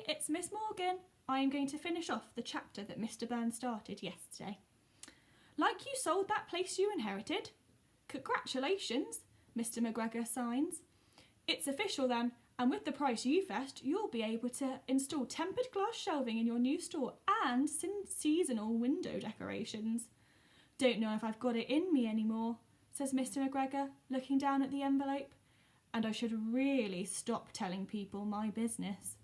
it's Miss Morgan. I am going to finish off the chapter that Mr. Burns started yesterday. Like you sold that place you inherited? Congratulations, Mr. McGregor signs. It's official then, and with the price you fetched, you'll be able to install tempered glass shelving in your new store and seasonal window decorations. Don't know if I've got it in me anymore, says Mr. McGregor, looking down at the envelope. And I should really stop telling people my business.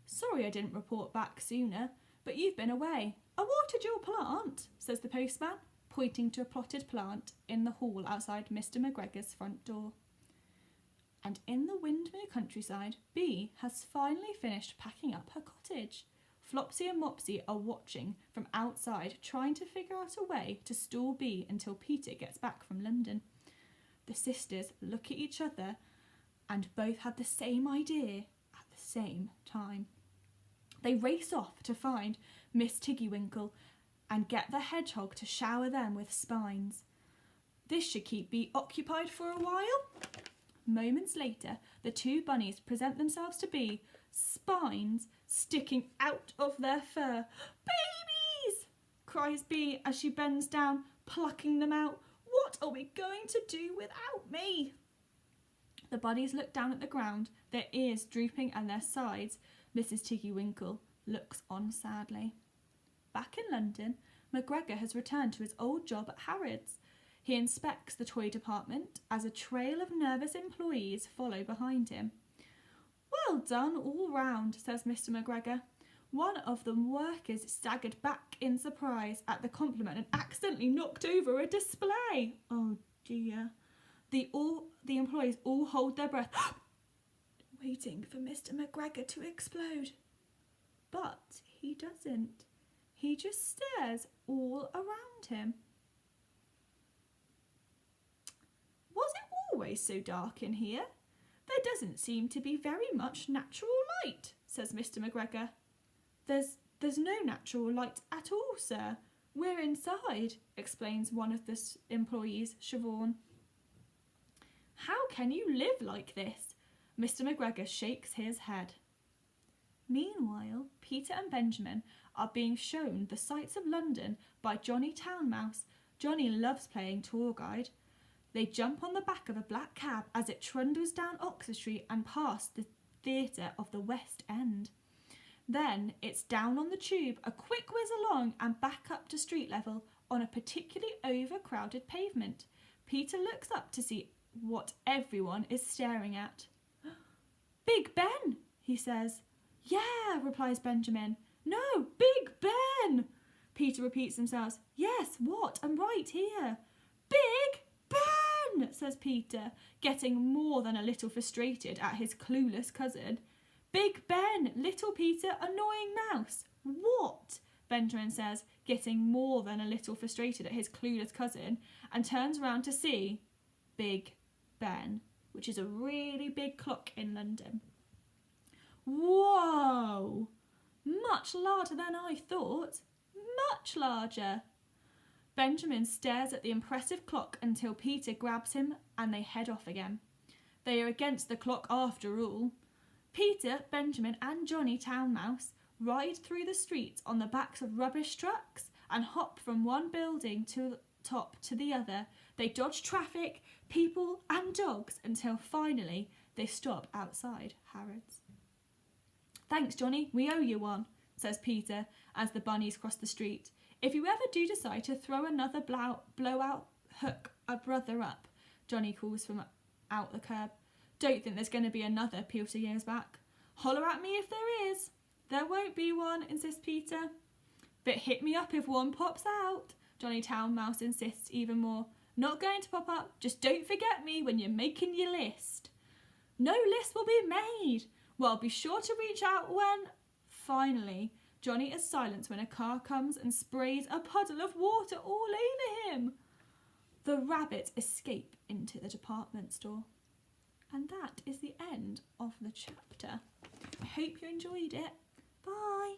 Sorry I didn't report back sooner, but you've been away. I watered your plant, says the postman, pointing to a potted plant in the hall outside Mr. McGregor's front door. And in the Windmere countryside, Bee has finally finished packing up her cottage. Flopsy and Mopsy are watching from outside, trying to figure out a way to stall Bee until Peter gets back from London. The sisters look at each other and both had the same idea at the same time. They race off to find Miss Tiggywinkle and get the hedgehog to shower them with spines. This should keep Bee occupied for a while. Moments later, the two bunnies present themselves to Bee, spines sticking out of their fur. Babies! Cries Bee as she bends down, plucking them out. What are we going to do without me? The bunnies look down at the ground, their ears drooping and their sides. Mrs. Tiggywinkle looks on sadly. Back in London, McGregor has returned to his old job at Harrods. He inspects the toy department as a trail of nervous employees follow behind him. Well done all round, says Mr. McGregor. One of the workers staggered back in surprise at the compliment and accidentally knocked over a display. Oh dear. The employees all hold their breath, waiting for Mr. McGregor to explode. But he doesn't. He just stares all around him. Was it always so dark in here? There doesn't seem to be very much natural light, says Mr. McGregor. There's no natural light at all, sir. We're inside, explains one of the employees, Siobhan. How can you live like this? Mr. McGregor shakes his head. Meanwhile, Peter and Benjamin are being shown the sights of London by Johnny Townmouse. Johnny loves playing tour guide. They jump on the back of a black cab as it trundles down Oxford Street and past the theatre of the West End. Then it's down on the tube, a quick whiz along and back up to street level on a particularly overcrowded pavement. Peter looks up to see what everyone is staring at. Big Ben, he says. Yeah, replies Benjamin. No, Big Ben. Peter repeats himself. Yes, what? I'm right here. Big Ben, says Peter, getting more than a little frustrated at his clueless cousin. Big Ben, little Peter, annoying mouse. What? Benjamin says, getting more than a little frustrated at his clueless cousin, and turns around to see Big Ben, which is a really big clock in London. Whoa! Much larger than I thought. Much larger. Benjamin stares at the impressive clock until Peter grabs him and they head off again. They are against the clock after all. Peter, Benjamin and Johnny Townmouse ride through the streets on the backs of rubbish trucks and hop from one building to the top to the other. They dodge traffic, people and dogs until finally they stop outside Harrods. Thanks, Johnny, we owe you one, says Peter as the bunnies cross the street. If you ever do decide to throw another blowout hook a brother up, Johnny calls from out the curb. Don't think there's going to be another, Peter yells back. Holler at me if there is. There won't be one, insists Peter. But hit me up if one pops out, Johnny Townmouse insists even more. Not going to pop up, just don't forget me when you're making your list. No list will be made. Well, be sure to reach out when... Finally, Johnny is silenced when a car comes and sprays a puddle of water all over him. The rabbits escape into the department store. And that is the end of the chapter. I hope you enjoyed it. Bye.